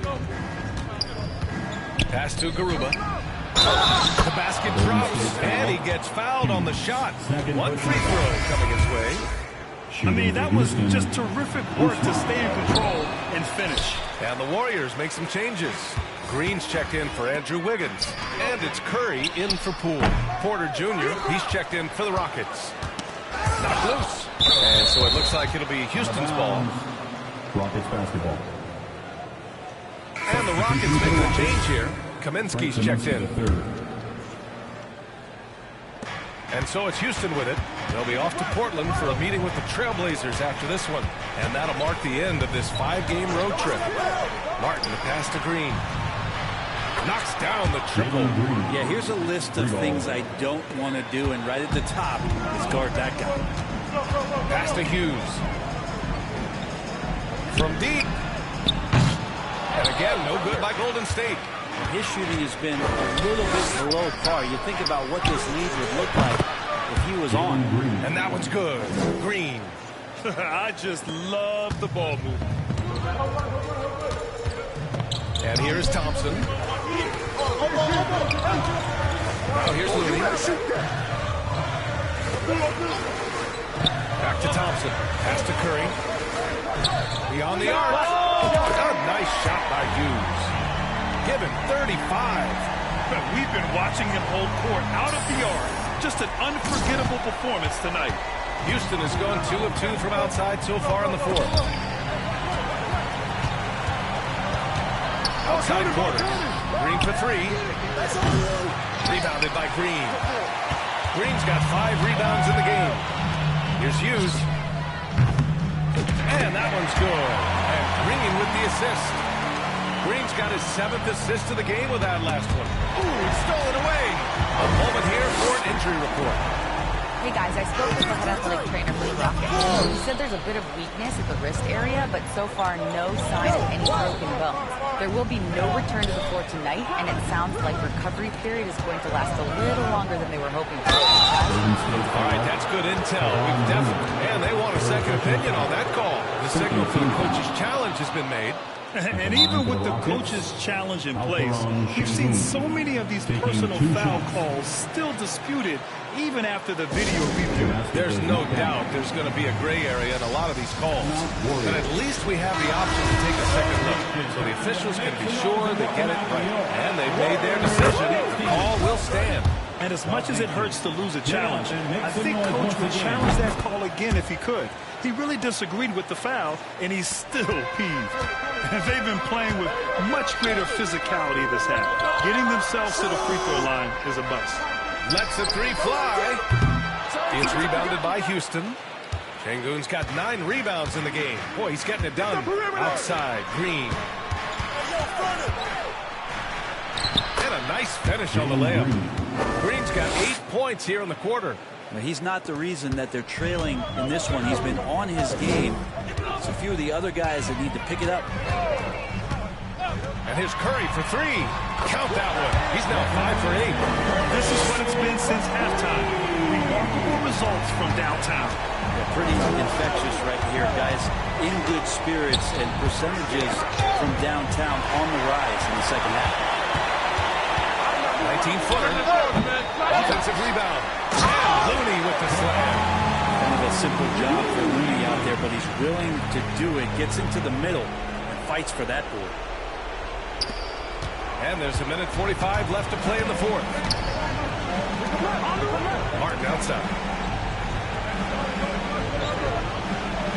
Pass to Garuba. The basket drops, and he gets fouled on the shot. 1 free throw coming his way. I mean, that was just terrific work to stay in control and finish. And the Warriors make some changes. Green's checked in for Andrew Wiggins. And it's Curry in for Poole. Porter Jr., he's checked in for the Rockets. Knocked loose. And so it looks like it'll be Houston's ball. Rockets basketball. And the Rockets making a change here. Kaminsky's checked in. And so it's Houston with it. They'll be off to Portland for a meeting with the Trailblazers after this one. And that'll mark the end of this 5-game road trip. Martin, the pass to Green. Knocks down the triple. Yeah, here's a list of things I don't want to do, and right at the top is guard that guy. Pass to Hughes. From deep. And again, no good by Golden State. His shooting has been a little bit below par. You think about what this lead would look like if he was on. And that one's good. Green. I just love the ball movement. And here's Thompson. Now here's Looney. Back to Thompson. Pass to Curry. Beyond the arc. A nice shot by Hughes. Given 35. We've been watching him hold court out of the arc. Just an unforgettable performance tonight. Houston has gone 2 of 2 from outside so far in the fourth. Outside quarter. Green for 3. Rebounded by Green. Green's got 5 rebounds in the game. Here's Hughes. And that one's good. And Green with the assist. Green's got his 7th assist of the game with that last one. Ooh, it's stolen away. A moment here for an injury report. Hey guys, I spoke with the head athletic trainer for the Rockets. He said there's a bit of weakness at the wrist area, but so far no sign of any broken bones. There will be no return to the floor tonight, and it sounds like recovery period is going to last a little longer than they were hoping for. All right, that's good intel. We've definitely, and they want a second opinion on that call. The signal for the coach's challenge has been made. And even with the coach's challenge in place, we've seen so many of these personal foul calls still disputed even after the video review. There's no doubt there's going to be a gray area in a lot of these calls. But at least we have the option to take a second look. So the officials can be sure they get it right. And they've made their decision. The call will stand. And as much as it hurts to lose a challenge, I think Coach would challenge that call again if he could. He really disagreed with the foul, and he's still peeved. And they've been playing with much greater physicality this half. Getting themselves to the free throw line is a bust. Lets the three fly. It's rebounded by Houston. Şengün's got 9 rebounds in the game. Boy, he's getting it done. Outside, Green. And a nice finish on the layup. Green's got 8 points here in the quarter. He's not the reason that they're trailing in this one. He's been on his game. It's a few of the other guys that need to pick it up. And here's Curry for 3. Count that one. He's now 5 for 8. This is what it's been since halftime. Remarkable results from downtown. Yeah, pretty infectious right here, guys. In good spirits and percentages from downtown on the rise in the second half. 19-footer. Offensive rebound. And Looney with the slam. Kind of a simple job for Looney out there, but he's willing to do it. Gets into the middle and fights for that board. And there's a minute 45 left to play in the fourth. Martin outside.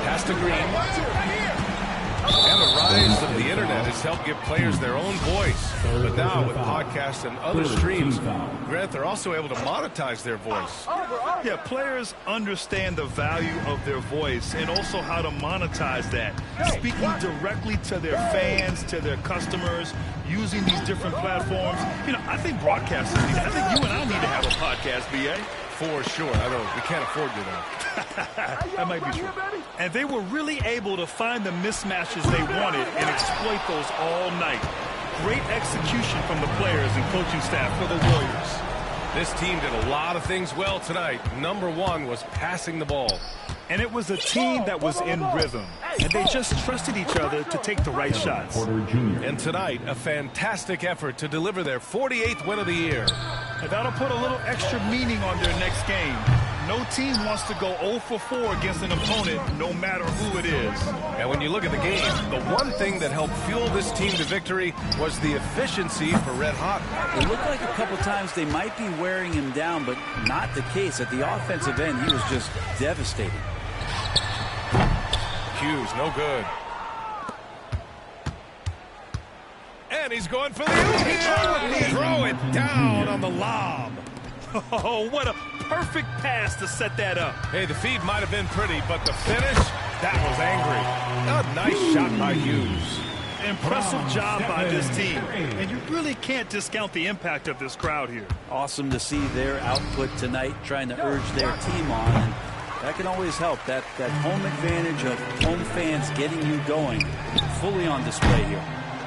Pass to Green. And the rise of the internet has helped give players their own voice. But now with podcasts and other streams, Grant, they're also able to monetize their voice. Yeah, players understand the value of their voice and also how to monetize that. Speaking directly to their fans, to their customers, using these different platforms. You know, I think broadcasters need it. I think you and I need to have a podcast, B.A. For sure. We can't afford you though. That might be true. And they were really able to find the mismatches they wanted and exploit those all night. Great execution from the players and coaching staff for the Warriors. This team did a lot of things well tonight. Number 1 was passing the ball. And it was a team that was in rhythm. And they just trusted each other to take the right shots. And tonight, a fantastic effort to deliver their 48th win of the year. And that'll put a little extra meaning on their next game. No team wants to go 0 for 4 against an opponent, no matter who it is. And when you look at the game, the one thing that helped fuel this team to victory was the efficiency for Red Hot. It looked like a couple times they might be wearing him down, but not the case. At the offensive end, he was just devastating. Hughes, no good. And he's going for the oop. Throw it down on the lob. Oh, what a perfect pass to set that up. Hey, the feed might have been pretty, but the finish, that was angry. A nice shot by Hughes. Impressive job by this team. And you really can't discount the impact of this crowd here. Awesome to see their output tonight, trying to urge their team on. And that can always help. That home advantage of home fans getting you going, fully on display here.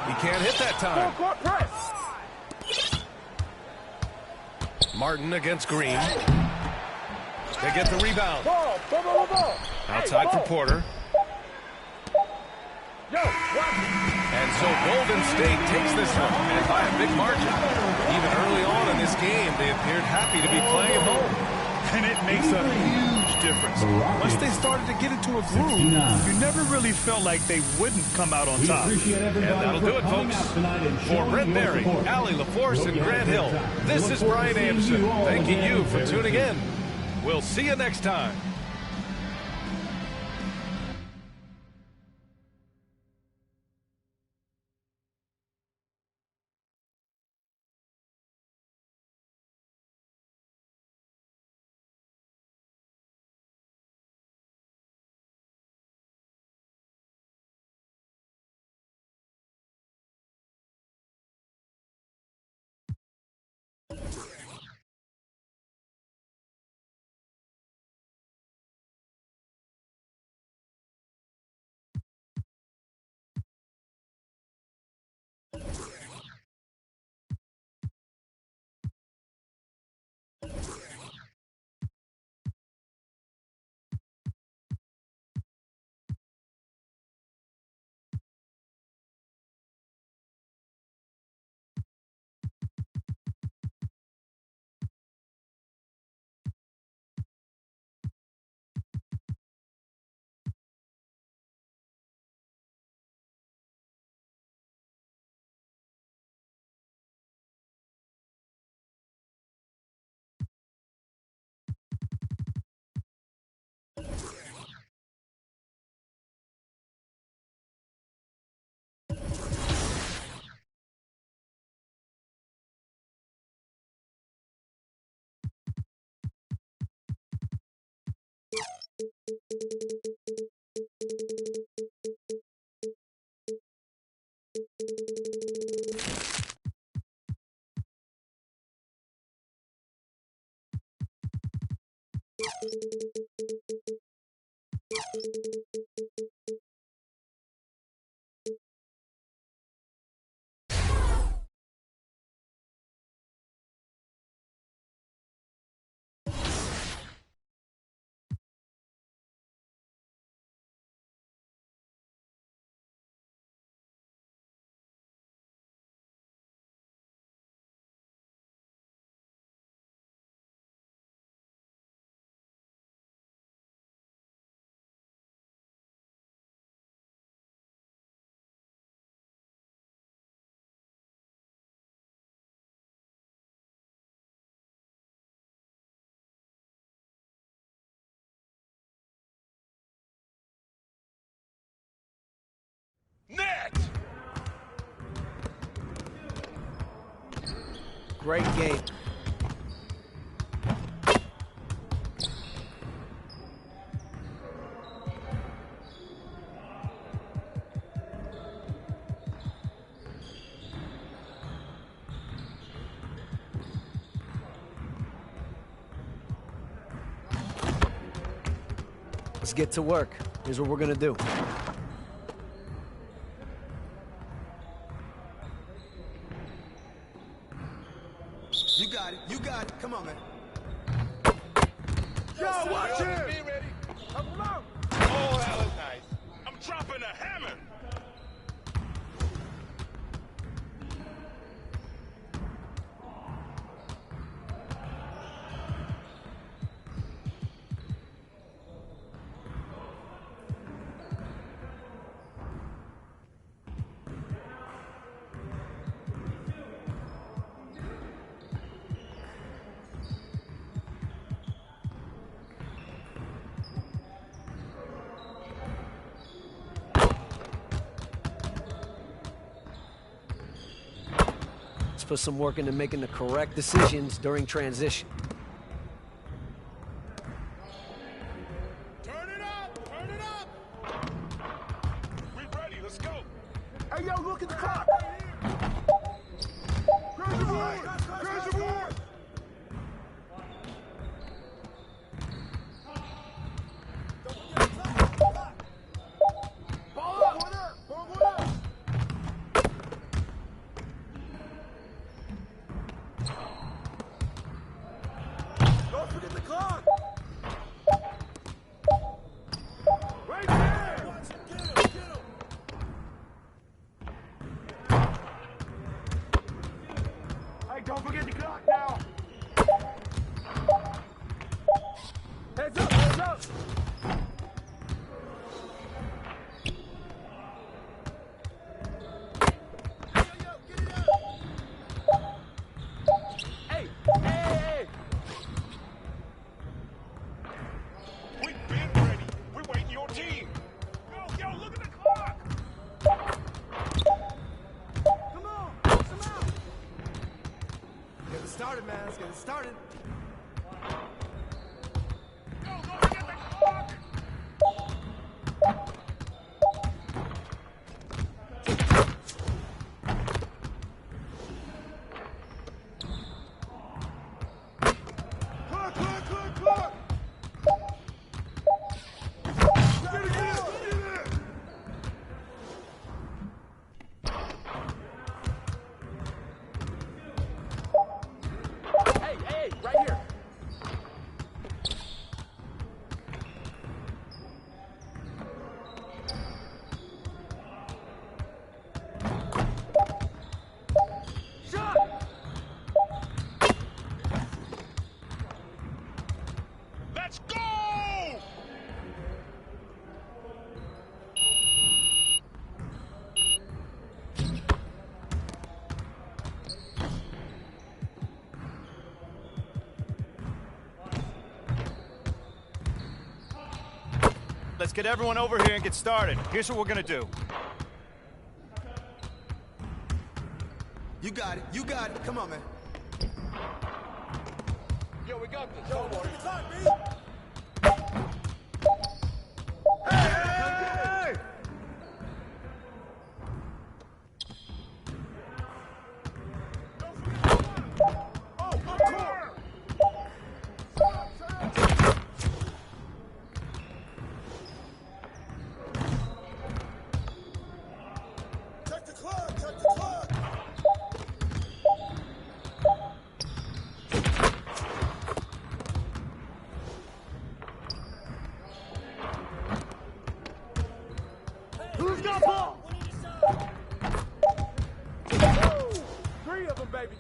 He can't hit that time. Martin against Green. They get the rebound. Outside for Porter. And so Golden State takes this one, and by a big margin. Even early on in this game, they appeared happy to be playing at home. And it makes a huge difference. Once they started to get into a groove, you never really felt like they wouldn't come out on top. And that'll do it, folks. For Brent Berry, Allie LaForce, and Grant Hill, this is Brian Anderson, thanking you for tuning in. We'll see you next time. Net! Great game. Let's get to work. Here's what we're gonna do. You got it. You got it. Come on, man. Yo, watch it! Be ready. Come on. Oh, that was nice. I'm dropping a hammer. Let's put some work into making the correct decisions during transition. Turn it up! Turn it up! We ready, let's go! Hey, yo, look at the clock! Crazy board! Crazy board! Ball up! Ball up! Don't forget the clock! Right there! Get him, get him! Hey, don't forget the clock now! Heads up, heads up! Hey, hey, hey! We've been ready. We're waiting your team. Yo, look at the clock. Come on, push them out. Get it started, man. Let's get it started. Yo, don't forget the clock. Clock, clock, clock, clock. Get it. Hey, hey, right get everyone over here and get started. Here's what we're gonna do. You got it. You got it. Come on, man. Yo, we got this. Yo, boy. Hey! Check the clock. Check the clock. Who's got ball? Woo! 3 of them, baby.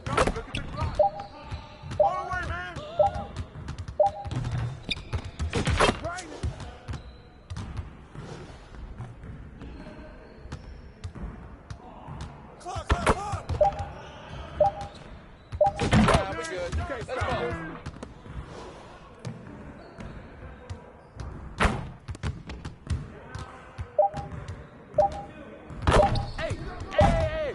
Look at the clock. All the way, man. Right. Clock, clock, clock. Yeah, we good. Let's go. Hey, hey, hey.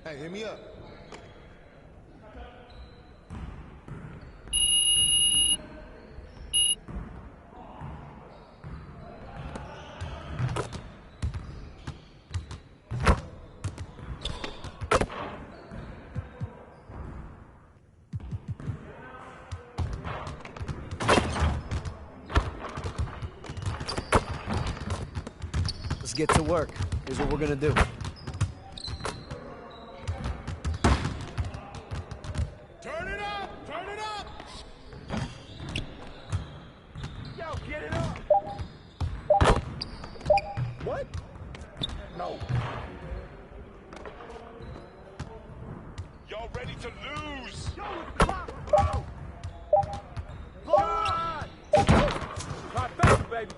Hey, hit me up. Let's get to work. Here's what we're gonna do. Turn it up! Turn it up! Yo, get it up. What? No. Y'all ready to lose? Yo, look at the clock. Woo! Hold on. Right, thank you, baby.